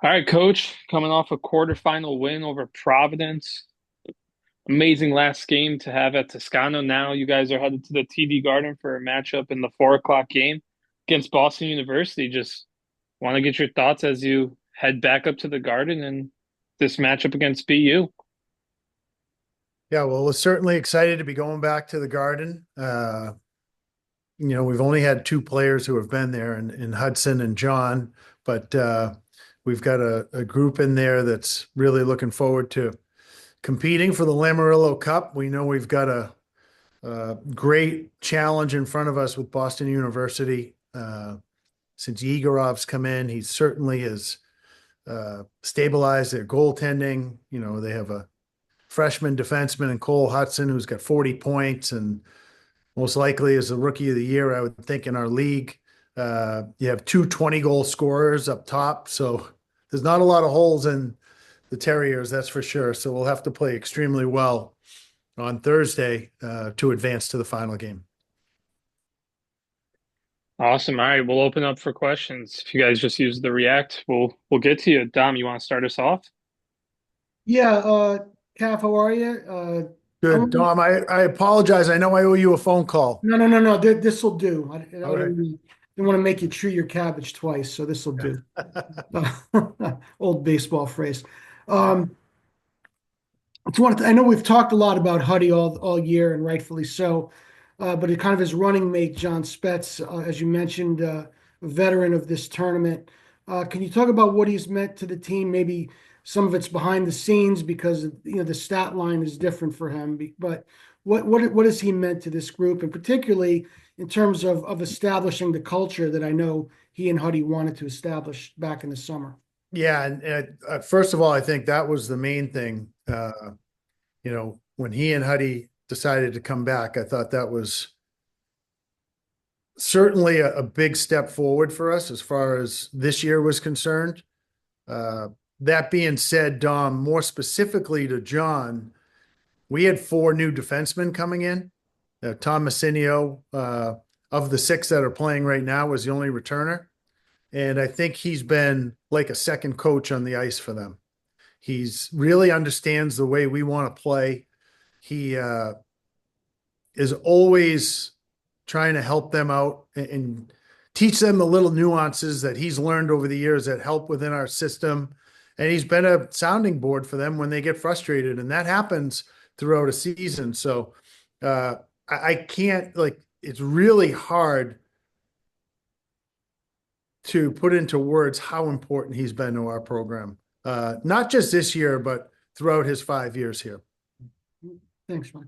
All right, Coach, coming off a quarterfinal win over Providence. Amazing last game to have at Toscano. Now you guys are headed to the TD Garden for a matchup in the 4 o'clock game against Boston University. Just want to get your thoughts as you head back up to the Garden and this matchup against BU. Yeah, well, we're certainly excited to be going back to the Garden. We've only had two players who have been there in Hudson and John, but we've got a group in there that's really looking forward to competing for the Lamarillo Cup. We know we've got a great challenge in front of us with Boston University. Since Yegorov's come in, he certainly has stabilized their goaltending. They have a freshman defenseman in Cole Hudson who's got 40 points and most likely is the rookie of the year, I would think, in our league. You have two 20-goal scorers up top, so there's not a lot of holes in the Terriers, that's for sure. So we'll have to play extremely well on Thursday to advance to the final game. Awesome. All right, we'll open up for questions. If you guys just use the React, we'll get to you. Dom, you want to start us off? Yeah, Kath, how are you? Good, Dom. I apologize. I know I owe you a phone call. No. This will do. I All right. didn't want to make you chew your cabbage twice, so this will do. Old baseball phrase. Um, I know we've talked a lot about Huddy all year, and rightfully so. But it kind of his running mate, John Spetz, as you mentioned, a veteran of this tournament. Can you talk about what he's meant to the team? Maybe some of it's behind the scenes because the stat line is different for him. But what has he meant to this group, and particularly in terms of establishing the culture that I know he and Huddy wanted to establish back in the summer? Yeah, and first of all, I think that was the main thing. When he and Huddy decided to come back, I thought that was certainly a big step forward for us as far as this year was concerned. That being said, Dom, more specifically to John, we had four new defensemen coming in. Tom Messinio, of the six that are playing right now, was the only returner. And I think he's been like a second coach on the ice for them. He's really understands the way we want to play. He is always trying to help them out and teach them the little nuances that he's learned over the years that help within our system. And he's been a sounding board for them when they get frustrated. And that happens throughout a season. So I can't, it's really hard to put into words how important he's been to our program. Not just this year, but throughout his 5 years here. Thanks, Mike.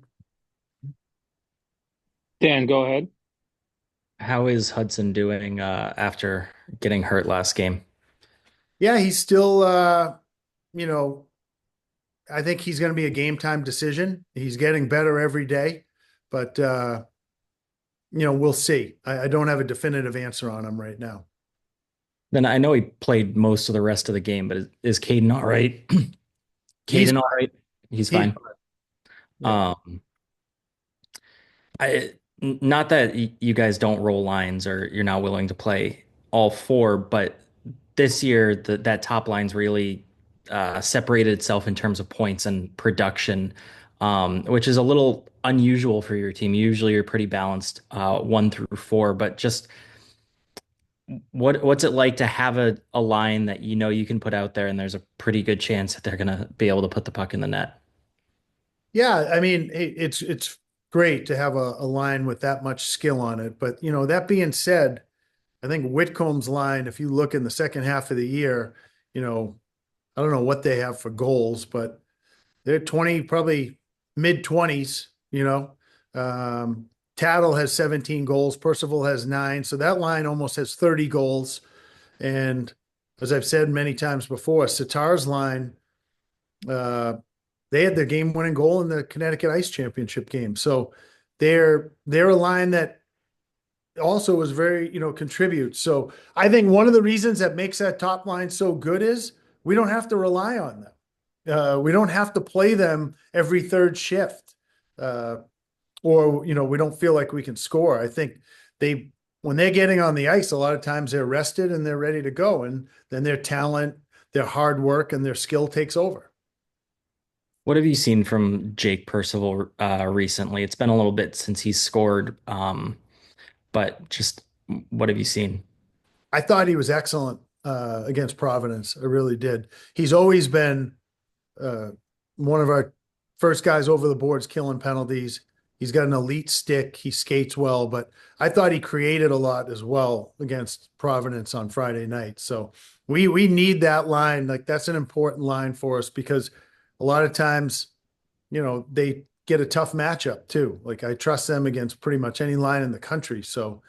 Dan, go ahead. How is Hudson doing after getting hurt last game? Yeah, he's still, you know, I think he's going to be a game time decision. He's getting better every day, but, we'll see. I don't have a definitive answer on him right now. Then I know he played most of the rest of the game, but is Caden all right? He's Caden all right? He's fine. Yeah. Not that you guys don't roll lines or you're not willing to play all four, but this year that top line's really separated itself in terms of points and production, which is a little unusual for your team. Usually you're pretty balanced 1 through 4, but just what's it like to have a line that you can put out there and there's a pretty good chance that they're gonna be able to put the puck in the net? Yeah, I mean, it's great to have a line with that much skill on it. But, that being said, I think Whitcomb's line, if you look in the second half of the year, I don't know what they have for goals, but they're 20, probably mid 20s, Tattle has 17 goals. Percival has 9. So that line almost has 30 goals. And as I've said many times before, Sitar's line, they had their game-winning goal in the Connecticut Ice Championship game. So they're a line that also is very, contributes. So I think one of the reasons that makes that top line so good is we don't have to rely on them. We don't have to play them every third shift. Or, we don't feel like we can score. I think when they're getting on the ice, a lot of times they're rested and they're ready to go. And then their talent, their hard work and their skill takes over. What have you seen from Jake Percival recently? It's been a little bit since he's scored, but just what have you seen? I thought he was excellent against Providence. I really did. He's always been uh, one of our first guys over the boards killing penalties. He's got an elite stick. He skates well, but I thought he created a lot as well against Providence on Friday night. So we need that line. Like that's an important line for us because a lot of times, they get a tough matchup too. Like I trust them against pretty much any line in the country. So,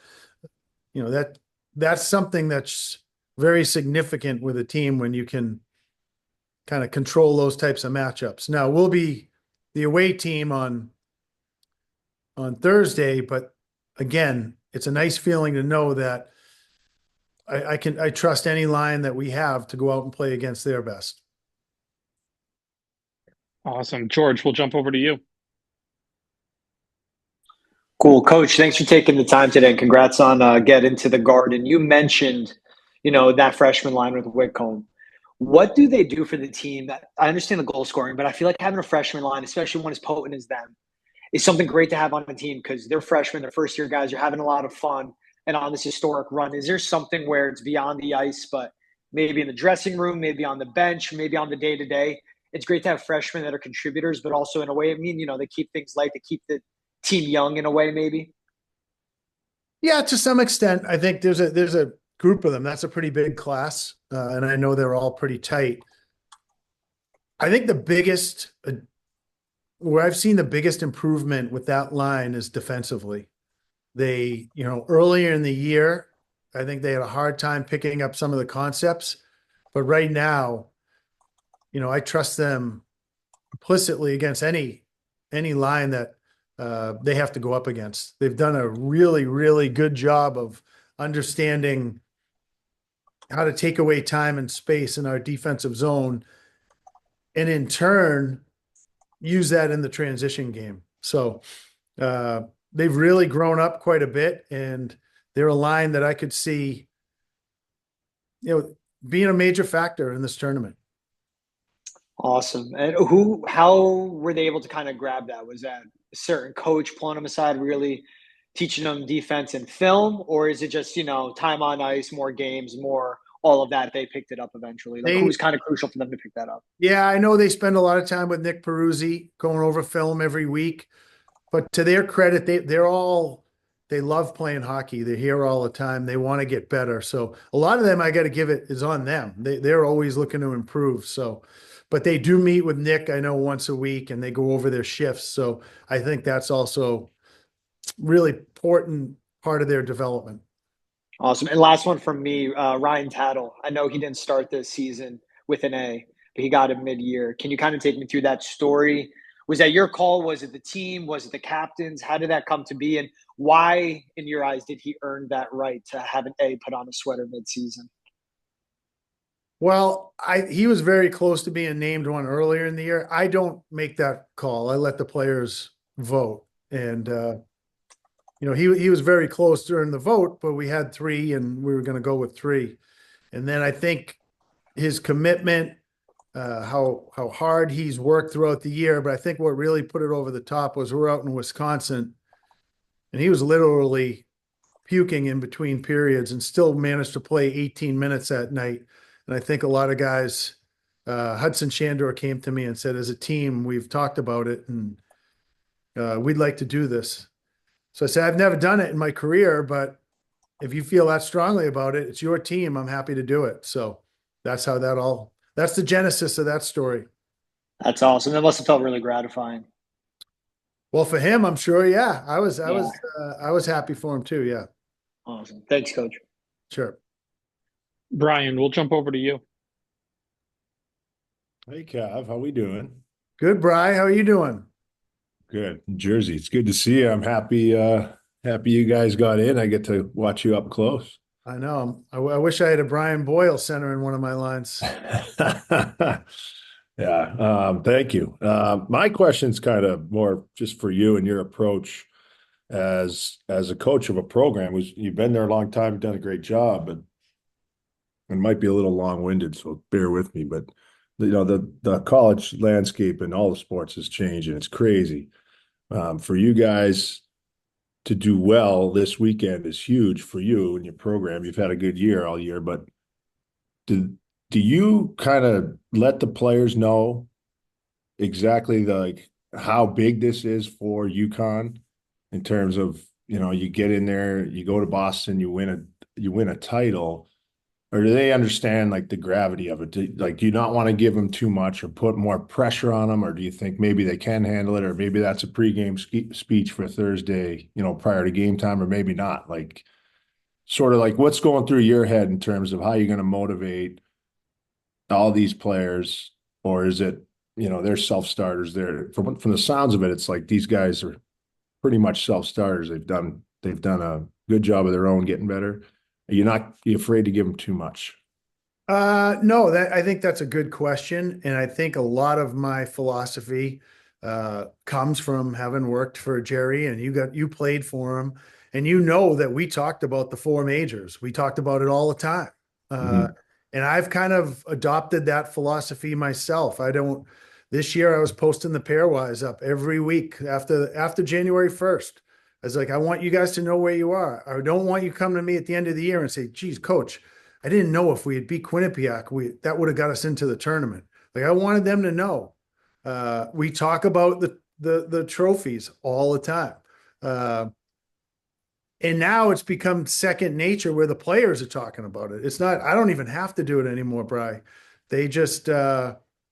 that's something that's very significant with a team when you can kind of control those types of matchups. Now we'll be the away team on Thursday, but again, it's a nice feeling to know that I trust any line that we have to go out and play against their best. Awesome. George, we'll jump over to you. Cool. Coach, thanks for taking the time today and congrats on getting to the Garden. You mentioned, that freshman line with Whitcomb. What do they do for the team? That I understand the goal scoring, but I feel like having a freshman line, especially one as potent as them, is something great to have on the team because they're freshmen, they're first year guys, you're having a lot of fun and on this historic run. Is there something where it's beyond the ice, but maybe in the dressing room, maybe on the bench, maybe on the day to day? It's great to have freshmen that are contributors, but also in a way, they keep things light, they keep the team young in a way, maybe. Yeah, to some extent, I think there's a group of them. That's a pretty big class, and I know they're all pretty tight. I think the biggest where I've seen the biggest improvement with that line is defensively. They, earlier in the year, I think they had a hard time picking up some of the concepts, but right now, I trust them implicitly against any line that they have to go up against. They've done a really, really good job of understanding how to take away time and space in our defensive zone, and in turn, use that in the transition game. So they've really grown up quite a bit, and they're a line that I could see, being a major factor in this tournament. Awesome. And how were they able to kind of grab that? Was that a certain coach pulling them aside, really teaching them defense and film, or is it just, time on ice, more games, more all of that? They picked it up eventually. Like, who's kind of crucial for them to pick that up? Yeah, I know they spend a lot of time with Nick Peruzzi going over film every week, but to their credit, they love playing hockey. They're here all the time. They want to get better. So a lot of them, I got to give it, is on them. They're always looking to improve. So, but they do meet with Nick, I know, once a week, and they go over their shifts. So I think that's also really important part of their development. Awesome. And last one from me, Ryan Tattle. I know he didn't start this season with an A, but he got it mid-year. Can you kind of take me through that story? Was that your call? Was it the team? Was it the captains? How did that come to be? And why, in your eyes, did he earn that right to have an A put on a sweater mid-season? Well, he was very close to being named one earlier in the year. I don't make that call. I let the players vote. And he was very close during the vote, but we had three and we were going to go with three. And then I think his commitment, how hard he's worked throughout the year, but I think what really put it over the top was we're out in Wisconsin and he was literally puking in between periods and still managed to play 18 minutes that night. And I think a lot of guys, Hudson Shandor came to me and said, as a team, we've talked about it and we'd like to do this. So I said, I've never done it in my career, but if you feel that strongly about it, it's your team. I'm happy to do it. So that's how that's the genesis of that story. That's awesome. That must have felt really gratifying. Well, for him, I'm sure. Yeah, I was happy for him too. Yeah. Awesome. Thanks, Coach. Sure. Brian, we'll jump over to you. Hey, Cav, how we doing? Good, Bri. How are you doing? Good. Jersey, it's good to see you. I'm happy you guys got in. I get to watch you up close. I know. I wish I had a Brian Boyle center in one of my lines. Yeah. Thank you. My question's kind of more just for you and your approach as a coach of a program. You've been there a long time, done a great job, but it might be a little long-winded, so bear with me, but the college landscape in all the sports has changed, and it's crazy. For you guys to do well this weekend is huge for you and your program. You've had a good year all year, but do do you kind of let the players know exactly like how big this is for UConn in terms of, you get in there, you go to Boston, you win a title, or do they understand like the gravity of it? Do you not want to give them too much or put more pressure on them, or do you think maybe they can handle it, or maybe that's a pregame speech for Thursday, prior to game time, or maybe not? Like, sort of like what's going through your head in terms of how you're going to motivate all these players, or is it, they're self-starters there? From the sounds of it, it's like these guys are pretty much self-starters. They've done a good job of their own getting better. Are you afraid to give them too much? No, I think that's a good question, and I think a lot of my philosophy comes from having worked for Jerry, and you played for him, and you know that we talked about the four majors. We talked about it all the time, Mhm. and I've kind of adopted that philosophy myself. I don't. This year, I was posting the pairwise up every week after January 1st. I was like, I want you guys to know where you are. I don't want you come to me at the end of the year and say, "Geez, coach, I didn't know if we had beat Quinnipiac, that would have got us into the tournament." Like I wanted them to know. We talk about the trophies all the time, and now it's become second nature where the players are talking about it. It's not. I don't even have to do it anymore, Bry. They just.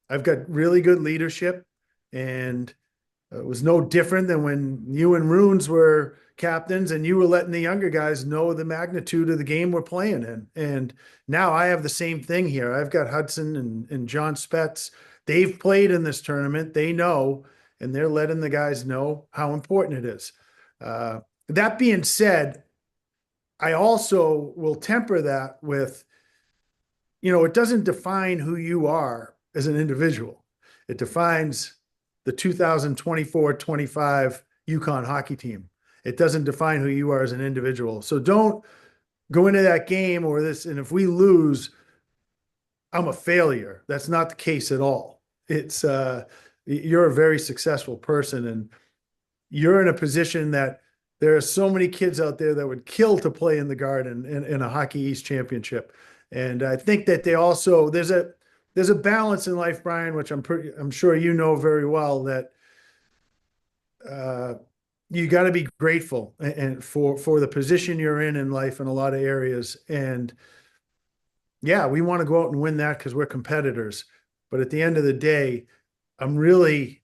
I've got really good leadership, and it was no different than when you and Runes were captains and you were letting the younger guys know the magnitude of the game we're playing in. And now I have the same thing here. I've got Hudson and John Spetz. They've played in this tournament. They know, and they're letting the guys know how important it is. That being said, I also will temper that with, it doesn't define who you are as an individual. It defines the 2024-25 UConn hockey team. It doesn't define who you are as an individual. So don't go into that game or this. And if we lose, I'm a failure. That's not the case at all. It's you're a very successful person, and you're in a position that there are so many kids out there that would kill to play in the Garden in a Hockey East championship. And I think that they also there's a balance in life, Brian, which I'm sure you know very well, that uh, you got to be grateful and for the position you're in life in a lot of areas. And yeah, we want to go out and win that because we're competitors. But at the end of the day, I'm really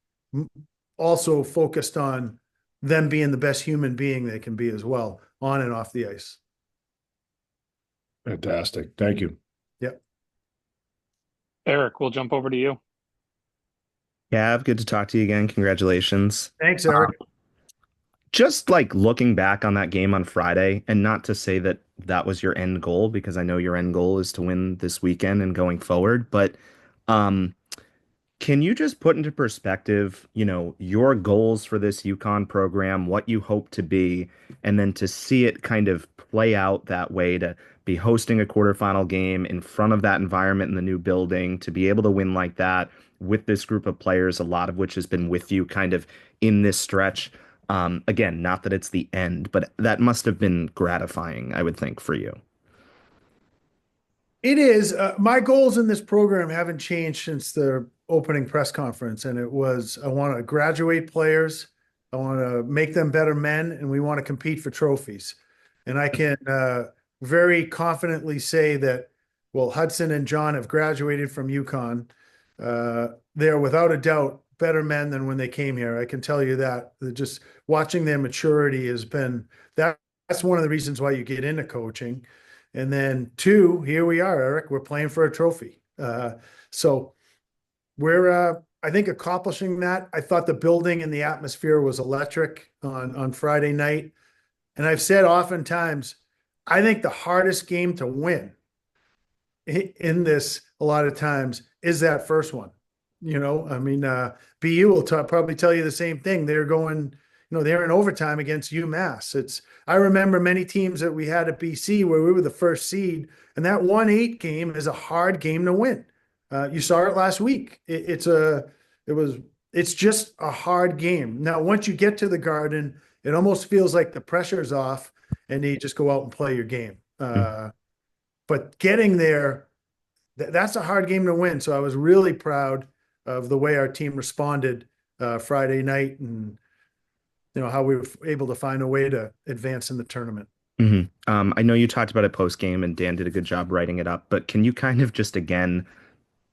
also focused on them being the best human being they can be as well, on and off the ice. Fantastic. Thank you. Yep. Eric, we'll jump over to you. Yeah, good to talk to you again. Congratulations. Thanks, Eric. Just like looking back on that game on Friday, and not to say that that was your end goal, because I know your end goal is to win this weekend and going forward, but um, can you just put into perspective, your goals for this UConn program, what you hope to be, and then to see it kind of play out that way, to be hosting a quarterfinal game in front of that environment in the new building, to be able to win like that with this group of players, a lot of which has been with you kind of in this stretch. Again, not that it's the end, but that must have been gratifying, I would think, for you. It is. My goals in this program haven't changed since the opening press conference, and it was I want to graduate players, I want to make them better men, and we want to compete for trophies. And I can very confidently say that, well, Hudson and John have graduated from UConn. They're without a doubt better men than when they came here. I can tell you that. Just watching their maturity has been that. That's one of the reasons why you get into coaching. And then two, here we are, Eric. We're playing for a trophy. So we're, I think, accomplishing that. I thought the building and the atmosphere was electric on Friday night. And I've said oftentimes, I think the hardest game to win in this a lot of times is that first one. I mean, BU will probably tell you the same thing. They're going, they're in overtime against UMass. I remember many teams that we had at BC where we were the first seed, and that 1-8 game is a hard game to win. You saw it last week. It's just a hard game. Now, once you get to the Garden, it almost feels like the pressure's off, and you just go out and play your game. But getting there, that's a hard game to win. So I was really proud of the way our team responded Friday night, and how we were able to find a way to advance in the tournament. I know you talked about it post game, and Dan did a good job writing it up, but can you kind of just again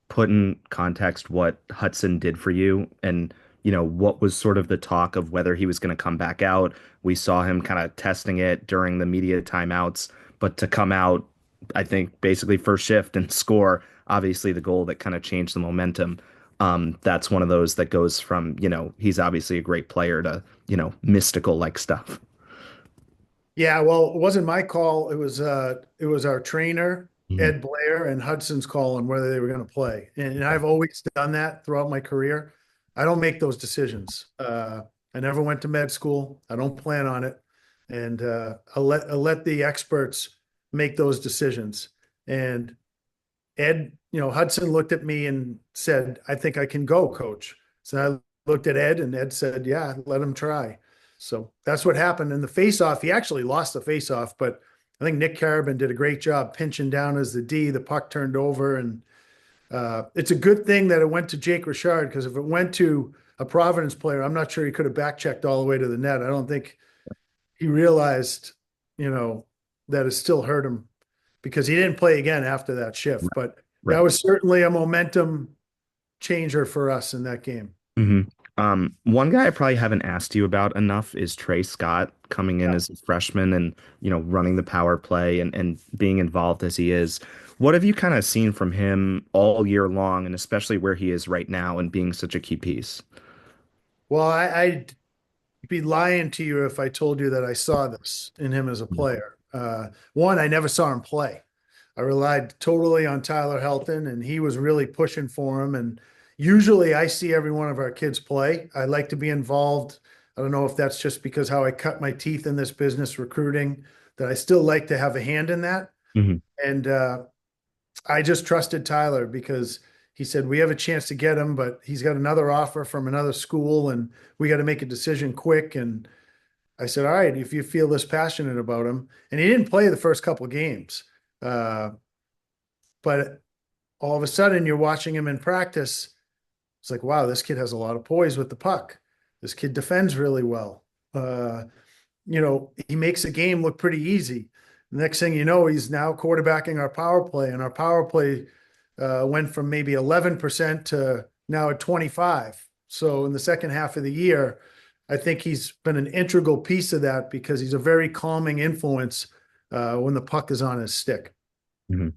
put in context what Hudson did for you and what was sort of the talk of whether he was going to come back out? We saw him kind of testing it during the media timeouts, but to come out, I think basically first shift and score, obviously the goal that kind of changed the momentum. That's one of those that goes from, he's obviously a great player to, mystical like stuff. Yeah, well, it wasn't my call. It was our trainer, Mhm. Ed Blair, and Hudson's call on whether they were going to play. And I've always done that throughout my career. I don't make those decisions. I never went to med school. I don't plan on it. And I'll let the experts make those decisions. And Ed, Hudson looked at me and said, "I think I can go, coach." So I looked at Ed, and Ed said, "Yeah, let him try." So that's what happened. In the faceoff, he actually lost the faceoff, but I think Nick Carabin did a great job pinching down as the D. The puck turned over, and it's a good thing that it went to Jake Richard, because if it went to a Providence player, I'm not sure he could have back checked all the way to the net. I don't think he realized, that it still hurt him, because he didn't play again after that shift. But that Right. was certainly a momentum changer for us in that game. hmm One guy I probably haven't asked you about enough is Trey Scott coming in Yeah. as a freshman and, running the power play and being involved as he is. What have you kind of seen from him all year long, and especially where he is right now and being such a key piece? Well, I'd be lying to you if I told you that I saw this in him as a player. One, I never saw him play. I relied totally on Tyler Helton, and he was really pushing for him. And usually I see every one of our kids play. I like to be involved. I don't know if that's just because how I cut my teeth in this business recruiting, that I still like to have a hand in that. hmm And I just trusted Tyler, because he said, "We have a chance to get him, but he's got another offer from another school, and we got to make a decision quick." And I said, "All right, if you feel this passionate about him." And he didn't play the first couple of games. Uh, but all of a sudden you're watching him in practice. It's like, wow, this kid has a lot of poise with the puck. This kid defends really well. He makes a game look pretty easy. The next thing you know, he's now quarterbacking our power play, and our power play went from maybe 11% to now at 25. So in the second half of the year, I think he's been an integral piece of that, because he's a very calming influence when the puck is on his stick. hmm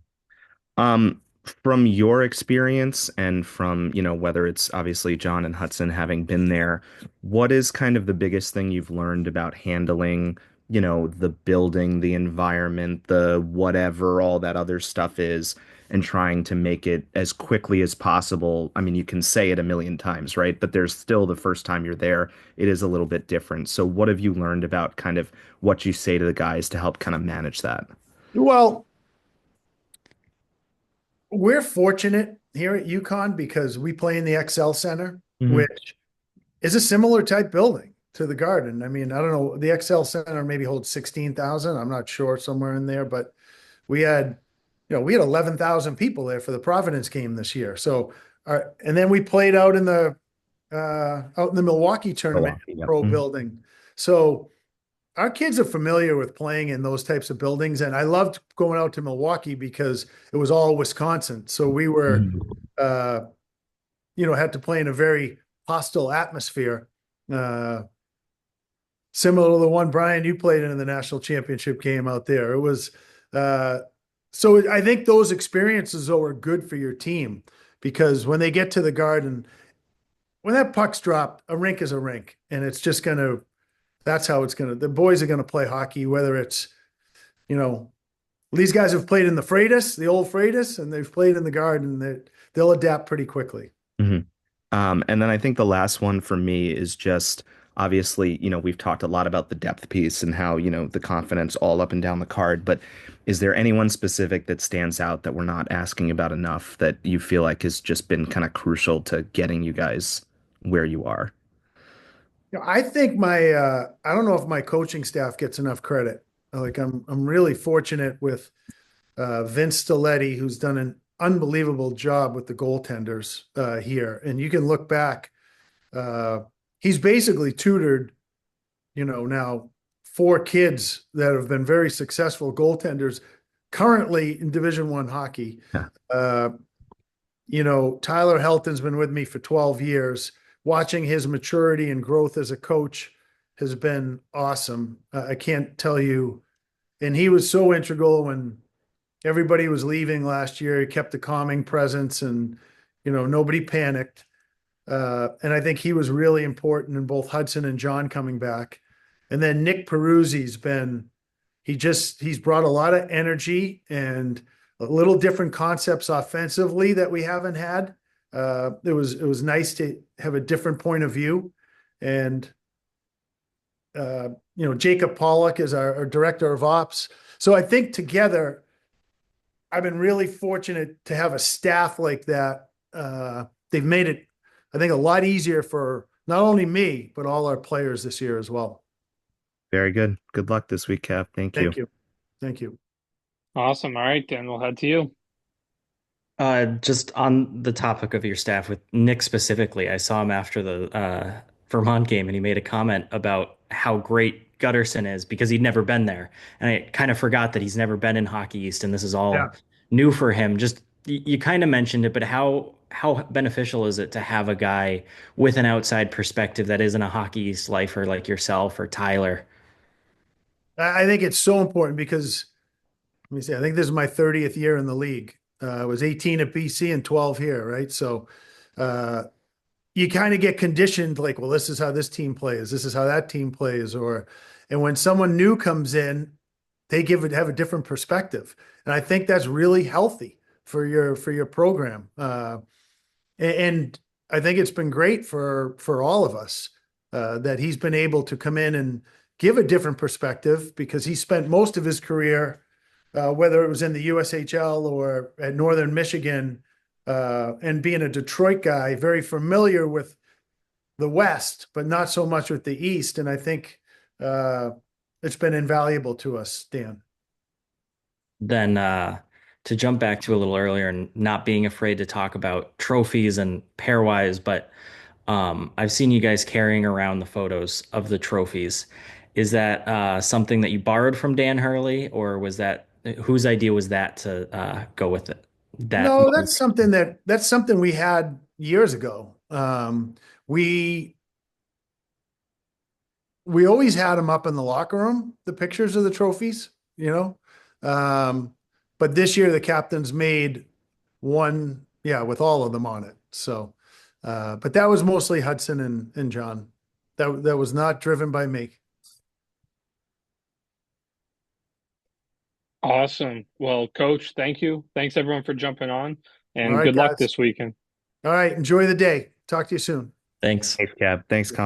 Um, from your experience and from, whether it's obviously John and Hudson having been there, what is kind of the biggest thing you've learned about handling, the building, the environment, the whatever, all that other stuff is, and trying to make it as quickly as possible? I mean, you can say it a million times, right? But there's still the first time you're there, it is a little bit different. So what have you learned about kind of what you say to the guys to help kind of manage that? Well, we're fortunate here at UConn because we play in the XL Center, hmm which is a similar type building to the Garden. I mean, I don't know, the XL Center maybe holds 16,000. I'm not sure, somewhere in there, but we had, we had 11,000 people there for the Providence game this year. So, and then we played out in the Milwaukee tournament Milwaukee, yeah. pro building. So our kids are familiar with playing in those types of buildings. And I loved going out to Milwaukee because it was all Wisconsin. So we were, Mhm. uh, had to play in a very hostile atmosphere. Similar to the one, Brian, you played in the national championship game out there. It was, so I think those experiences though are good for your team, because when they get to the Garden, when that puck's dropped, a rink is a rink, and it's just that's how it's the boys are gonna play hockey, whether it's, you know, these guys have played in the Freitas, the old Freitas, and they've played in the Garden, that they'll adapt pretty quickly. Mhm. And then I think the last one for me is just Obviously, we've talked a lot about the depth piece and how, the confidence all up and down the card, but is there anyone specific that stands out that we're not asking about enough that you feel like has just been kind of crucial to getting you guys where you are? I think I don't know if my coaching staff gets enough credit. Like I'm really fortunate with Vince Stiletti, who's done an unbelievable job with the goaltenders here. And you can look back, uh, he's basically tutored, now four kids that have been very successful goaltenders currently in Division I hockey. Yeah. Uh, Tyler Helton's been with me for 12 years. Watching his maturity and growth as a coach has been awesome. I can't tell you. And he was so integral when everybody was leaving last year. He kept a calming presence and, nobody panicked. And I think he was really important in both Hudson and John coming back. And then Nick Peruzzi's he's brought a lot of energy and a little different concepts offensively that we haven't had. It was nice to have a different point of view. And, Jacob Pollock is our director of ops. So I think together, I've been really fortunate to have a staff like that. They've made it, I think, a lot easier for not only me, but all our players this year as well. Very good. Good luck this week, Cap. Thank you. Thank you. Thank you. Awesome. All right, Dan, we'll head to you. Just on the topic of your staff with Nick specifically, I saw him after the Vermont game and he made a comment about how great Gutterson is because he'd never been there. And I kind of forgot that he's never been in Hockey East and this is Yeah. all new for him. Just you kind of mentioned it, but how beneficial is it to have a guy with an outside perspective that isn't a Hockey East lifer like yourself or Tyler? I think it's so important because let me see, I think this is my 30th year in the league. I was 18 at BC and 12 here, right? So uh, you kind of get conditioned like, well, this is how this team plays, this is how that team plays, and when someone new comes in, they have a different perspective. And I think that's really healthy for your program. And I think it's been great for all of us that he's been able to come in and give a different perspective because he spent most of his career, whether it was in the USHL or at Northern Michigan, and being a Detroit guy, very familiar with the West, but not so much with the East. And I think it's been invaluable to us, Dan. Then to jump back to a little earlier and not being afraid to talk about trophies and pairwise, but I've seen you guys carrying around the photos of the trophies. Is that something that you borrowed from Dan Hurley, or was that whose idea was that to go with it? That No, that's something we had years ago. We we always had them up in the locker room, the pictures of the trophies, you know. But this year the captains made one, yeah, with all of them on it. So, but that was mostly Hudson and John. That was not driven by me. Awesome. Well, Coach, thank you. Thanks everyone for jumping on, All and right, good luck guys. this weekend. All right, enjoy the day. Talk to you soon. Thanks. Thanks, Cab. Thanks, Colin.